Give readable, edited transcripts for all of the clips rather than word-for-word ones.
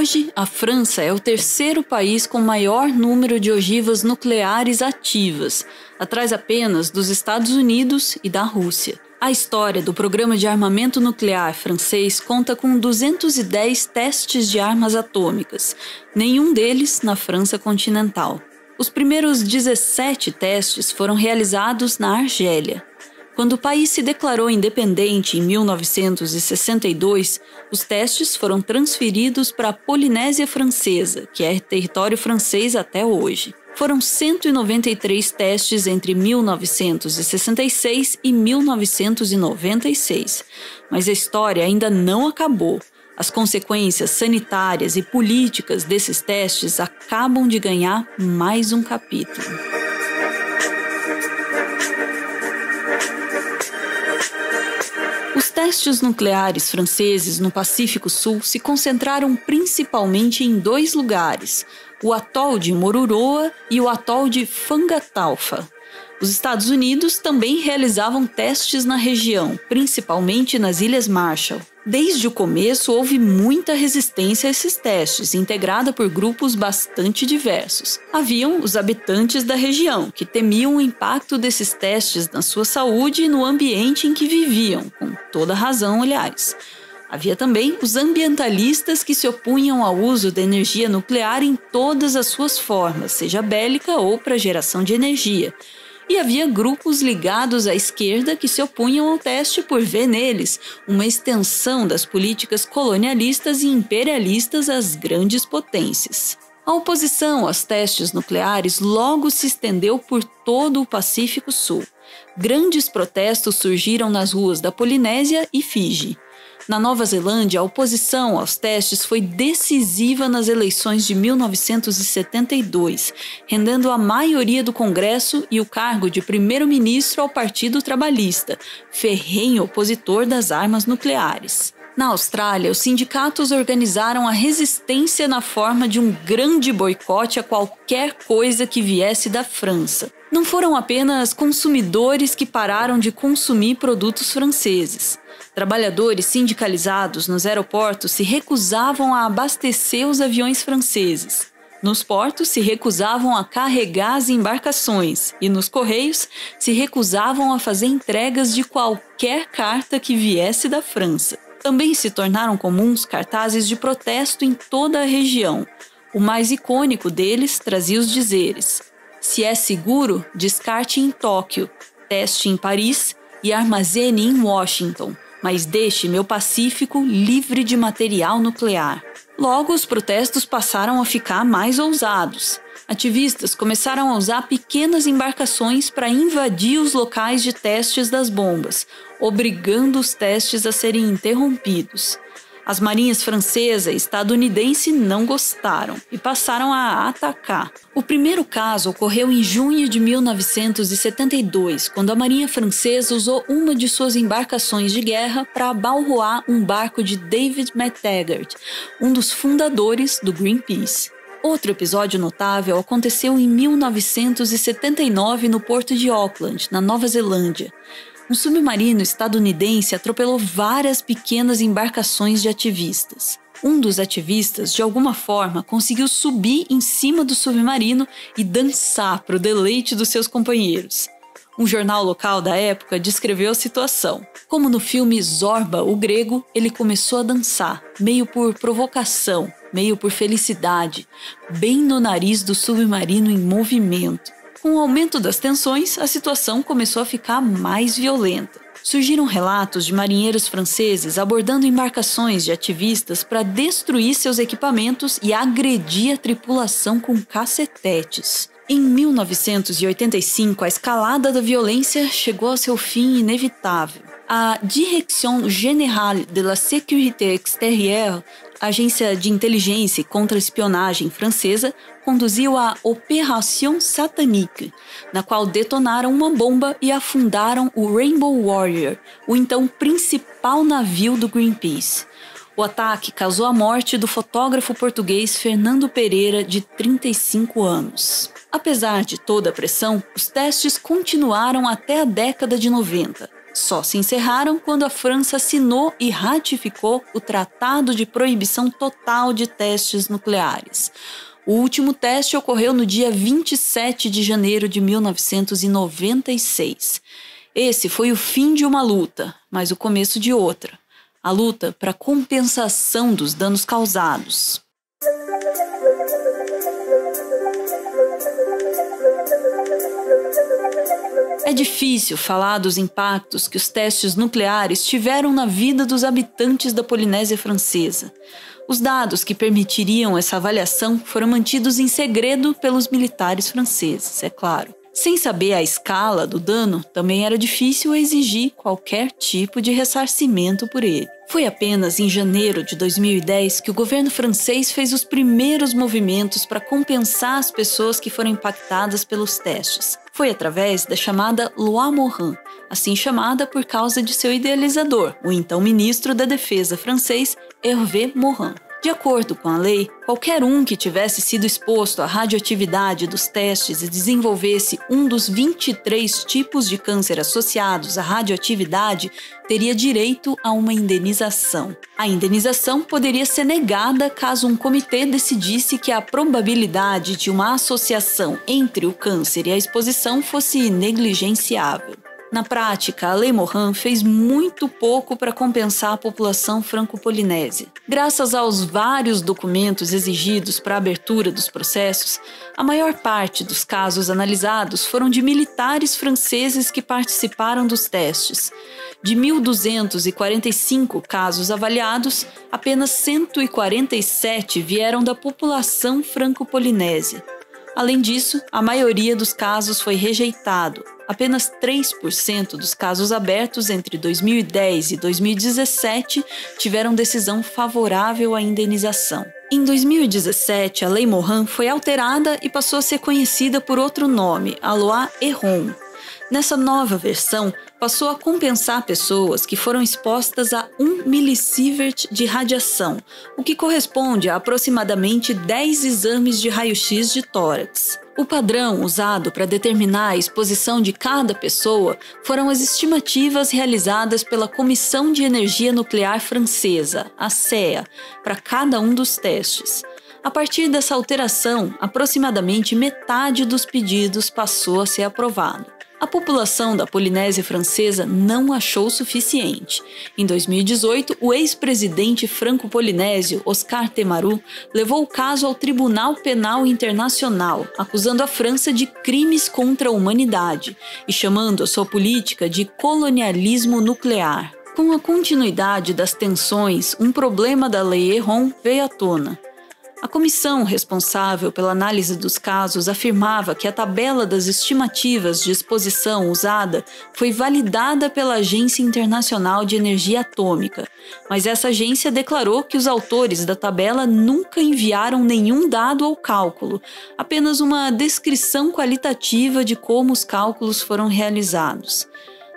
Hoje, a França é o terceiro país com maior número de ogivas nucleares ativas, atrás apenas dos Estados Unidos e da Rússia. A história do programa de armamento nuclear francês conta com 210 testes de armas atômicas, nenhum deles na França continental. Os primeiros 17 testes foram realizados na Argélia. Quando o país se declarou independente em 1962, os testes foram transferidos para a Polinésia Francesa, que é território francês até hoje. Foram 193 testes entre 1966 e 1996, mas a história ainda não acabou. As consequências sanitárias e políticas desses testes acabam de ganhar mais um capítulo. Os testes nucleares franceses no Pacífico Sul se concentraram principalmente em dois lugares, o atol de Moruroa e o atol de Fangataufa. Os Estados Unidos também realizavam testes na região, principalmente nas Ilhas Marshall. Desde o começo, houve muita resistência a esses testes, integrada por grupos bastante diversos. Haviam os habitantes da região, que temiam o impacto desses testes na sua saúde e no ambiente em que viviam, com toda razão, aliás. Havia também os ambientalistas que se opunham ao uso da energia nuclear em todas as suas formas, seja bélica ou para geração de energia. E havia grupos ligados à esquerda que se opunham ao teste por ver neles uma extensão das políticas colonialistas e imperialistas às grandes potências. A oposição aos testes nucleares logo se estendeu por todo o Pacífico Sul. Grandes protestos surgiram nas ruas da Polinésia e Fiji. Na Nova Zelândia, a oposição aos testes foi decisiva nas eleições de 1972, rendendo a maioria do Congresso e o cargo de primeiro-ministro ao Partido Trabalhista, ferrenho opositor das armas nucleares. Na Austrália, os sindicatos organizaram a resistência na forma de um grande boicote a qualquer coisa que viesse da França. Não foram apenas consumidores que pararam de consumir produtos franceses. Trabalhadores sindicalizados nos aeroportos se recusavam a abastecer os aviões franceses. Nos portos se recusavam a carregar as embarcações e nos correios se recusavam a fazer entregas de qualquer carta que viesse da França. Também se tornaram comuns cartazes de protesto em toda a região. O mais icônico deles trazia os dizeres: "Se é seguro, descarte em Tóquio, teste em Paris e armazene em Washington, mas deixe meu Pacífico livre de material nuclear." Logo, os protestos passaram a ficar mais ousados. Ativistas começaram a usar pequenas embarcações para invadir os locais de testes das bombas, obrigando os testes a serem interrompidos. As marinhas francesa e estadunidense não gostaram e passaram a atacar. O primeiro caso ocorreu em junho de 1972, quando a marinha francesa usou uma de suas embarcações de guerra para abalroar um barco de David McTaggart, um dos fundadores do Greenpeace. Outro episódio notável aconteceu em 1979 no porto de Auckland, na Nova Zelândia. Um submarino estadunidense atropelou várias pequenas embarcações de ativistas. Um dos ativistas, de alguma forma, conseguiu subir em cima do submarino e dançar para o deleite dos seus companheiros. Um jornal local da época descreveu a situação. Como no filme Zorba, o Grego, ele começou a dançar, meio por provocação, meio por felicidade, bem no nariz do submarino em movimento. Com o aumento das tensões, a situação começou a ficar mais violenta. Surgiram relatos de marinheiros franceses abordando embarcações de ativistas para destruir seus equipamentos e agredir a tripulação com cacetetes. Em 1985, a escalada da violência chegou ao seu fim inevitável. A Direction Générale de la Sécurité Extérieure, agência de inteligência e contra-espionagem francesa, conduziu a Opération Satanique, na qual detonaram uma bomba e afundaram o Rainbow Warrior, o então principal navio do Greenpeace. O ataque causou a morte do fotógrafo português Fernando Pereira, de 35 anos. Apesar de toda a pressão, os testes continuaram até a década de 90. só se encerraram quando a França assinou e ratificou o Tratado de Proibição Total de Testes Nucleares. O último teste ocorreu no dia 27 de janeiro de 1996. Esse foi o fim de uma luta, mas o começo de outra. A luta para compensação dos danos causados. É difícil falar dos impactos que os testes nucleares tiveram na vida dos habitantes da Polinésia Francesa. Os dados que permitiriam essa avaliação foram mantidos em segredo pelos militares franceses, é claro. Sem saber a escala do dano, também era difícil exigir qualquer tipo de ressarcimento por ele. Foi apenas em janeiro de 2010 que o governo francês fez os primeiros movimentos para compensar as pessoas que foram impactadas pelos testes. Foi através da chamada Loi Morin, assim chamada por causa de seu idealizador, o então ministro da Defesa francês, Hervé Morin. De acordo com a lei, qualquer um que tivesse sido exposto à radioatividade dos testes e desenvolvesse um dos 23 tipos de câncer associados à radioatividade teria direito a uma indenização. A indenização poderia ser negada caso um comitê decidisse que a probabilidade de uma associação entre o câncer e a exposição fosse negligenciável. Na prática, a Lei Morin fez muito pouco para compensar a população franco-polinésia. Graças aos vários documentos exigidos para a abertura dos processos, a maior parte dos casos analisados foram de militares franceses que participaram dos testes. De 1.245 casos avaliados, apenas 147 vieram da população franco-polinésia. Além disso, a maioria dos casos foi rejeitado. Apenas 3% dos casos abertos entre 2010 e 2017 tiveram decisão favorável à indenização. Em 2017, a Lei Morin foi alterada e passou a ser conhecida por outro nome, a Loi Héron. Nessa nova versão, passou a compensar pessoas que foram expostas a 1 milisievert de radiação, o que corresponde a aproximadamente 10 exames de raio-x de tórax. O padrão usado para determinar a exposição de cada pessoa foram as estimativas realizadas pela Comissão de Energia Nuclear Francesa, a CEA, para cada um dos testes. A partir dessa alteração, aproximadamente metade dos pedidos passou a ser aprovado. A população da Polinésia Francesa não achou suficiente. Em 2018, o ex-presidente franco-polinésio Oscar Temaru levou o caso ao Tribunal Penal Internacional, acusando a França de crimes contra a humanidade e chamando a sua política de colonialismo nuclear. Com a continuidade das tensões, um problema da Lei Héron veio à tona. A comissão responsável pela análise dos casos afirmava que a tabela das estimativas de exposição usada foi validada pela Agência Internacional de Energia Atômica, mas essa agência declarou que os autores da tabela nunca enviaram nenhum dado ao cálculo, apenas uma descrição qualitativa de como os cálculos foram realizados.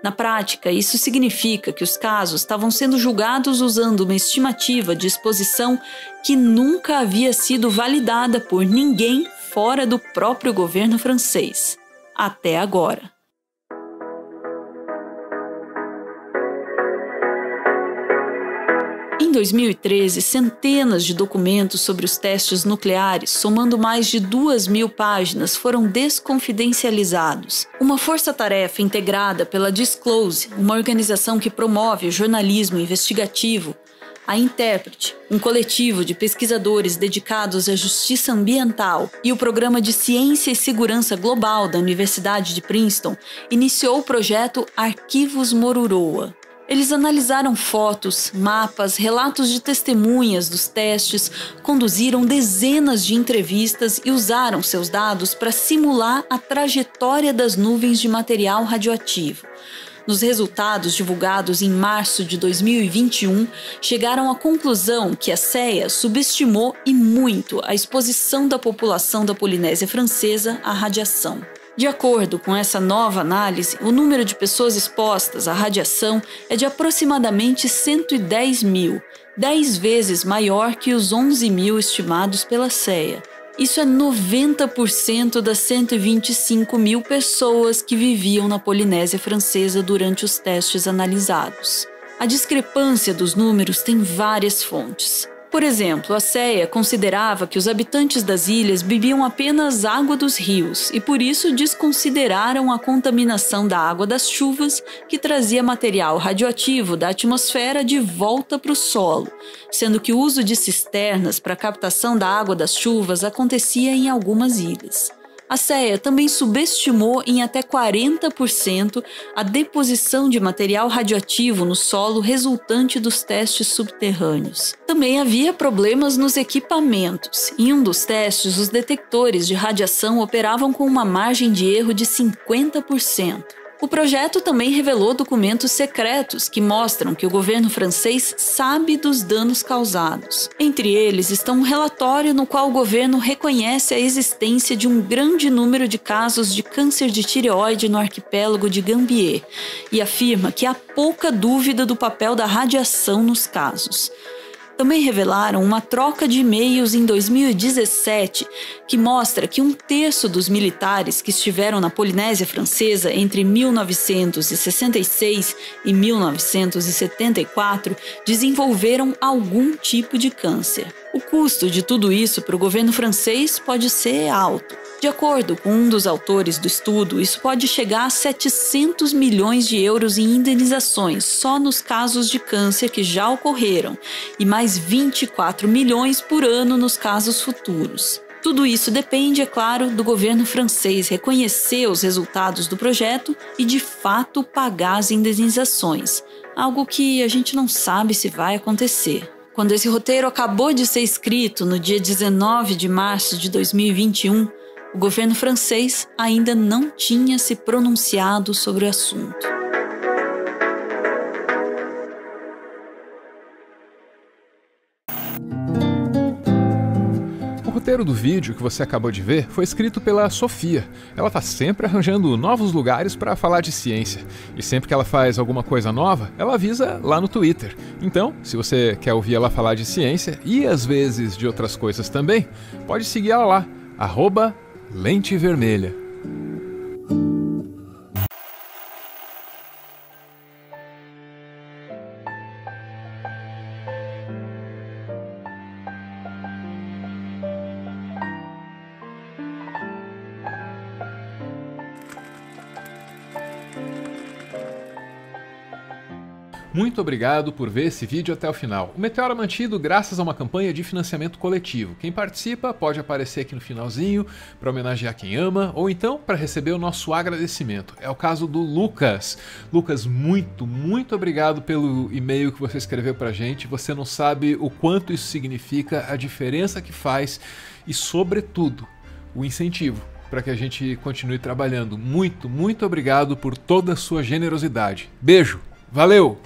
Na prática, isso significa que os casos estavam sendo julgados usando uma estimativa de exposição que nunca havia sido validada por ninguém fora do próprio governo francês. Até agora. Em 2013, centenas de documentos sobre os testes nucleares, somando mais de 2.000 páginas, foram desconfidencializados. Uma força-tarefa integrada pela Disclose, uma organização que promove o jornalismo investigativo, a Interpret, um coletivo de pesquisadores dedicados à justiça ambiental, e o Programa de Ciência e Segurança Global da Universidade de Princeton, iniciou o projeto Arquivos Moruroa. Eles analisaram fotos, mapas, relatos de testemunhas dos testes, conduziram dezenas de entrevistas e usaram seus dados para simular a trajetória das nuvens de material radioativo. Nos resultados divulgados em março de 2021, chegaram à conclusão que a CEA subestimou e muito a exposição da população da Polinésia Francesa à radiação. De acordo com essa nova análise, o número de pessoas expostas à radiação é de aproximadamente 110 mil, 10 vezes maior que os 11 mil estimados pela CEA. Isso é 90% das 125 mil pessoas que viviam na Polinésia Francesa durante os testes analisados. A discrepância dos números tem várias fontes. Por exemplo, a CEA considerava que os habitantes das ilhas bebiam apenas água dos rios e por isso desconsideraram a contaminação da água das chuvas que trazia material radioativo da atmosfera de volta para o solo, sendo que o uso de cisternas para a captação da água das chuvas acontecia em algumas ilhas. A CEA também subestimou em até 40% a deposição de material radioativo no solo resultante dos testes subterrâneos. Também havia problemas nos equipamentos. Em um dos testes, os detectores de radiação operavam com uma margem de erro de 50%. O projeto também revelou documentos secretos que mostram que o governo francês sabe dos danos causados. Entre eles estão um relatório no qual o governo reconhece a existência de um grande número de casos de câncer de tireoide no arquipélago de Gambier e afirma que há pouca dúvida do papel da radiação nos casos. Também revelaram uma troca de e-mails em 2017 que mostra que 1/3 dos militares que estiveram na Polinésia Francesa entre 1966 e 1974 desenvolveram algum tipo de câncer. O custo de tudo isso para o governo francês pode ser alto. De acordo com um dos autores do estudo, isso pode chegar a 700 milhões de euros em indenizações só nos casos de câncer que já ocorreram e mais 24 milhões por ano nos casos futuros. Tudo isso depende, é claro, do governo francês reconhecer os resultados do projeto e, de fato, pagar as indenizações, algo que a gente não sabe se vai acontecer. Quando esse roteiro acabou de ser escrito, no dia 19 de março de 2021, o governo francês ainda não tinha se pronunciado sobre o assunto. O roteiro do vídeo que você acabou de ver foi escrito pela Sofia. Ela está sempre arranjando novos lugares para falar de ciência. E sempre que ela faz alguma coisa nova, ela avisa lá no Twitter. Então, se você quer ouvir ela falar de ciência e às vezes de outras coisas também, pode seguir ela lá, @lentevermelha. Muito obrigado por ver esse vídeo até o final. O Meteoro é mantido graças a uma campanha de financiamento coletivo. Quem participa pode aparecer aqui no finalzinho para homenagear quem ama ou então para receber o nosso agradecimento. É o caso do Lucas. Lucas, muito obrigado pelo e-mail que você escreveu pra gente. Você não sabe o quanto isso significa, a diferença que faz e, sobretudo, o incentivo para que a gente continue trabalhando. Muito obrigado por toda a sua generosidade. Beijo, valeu!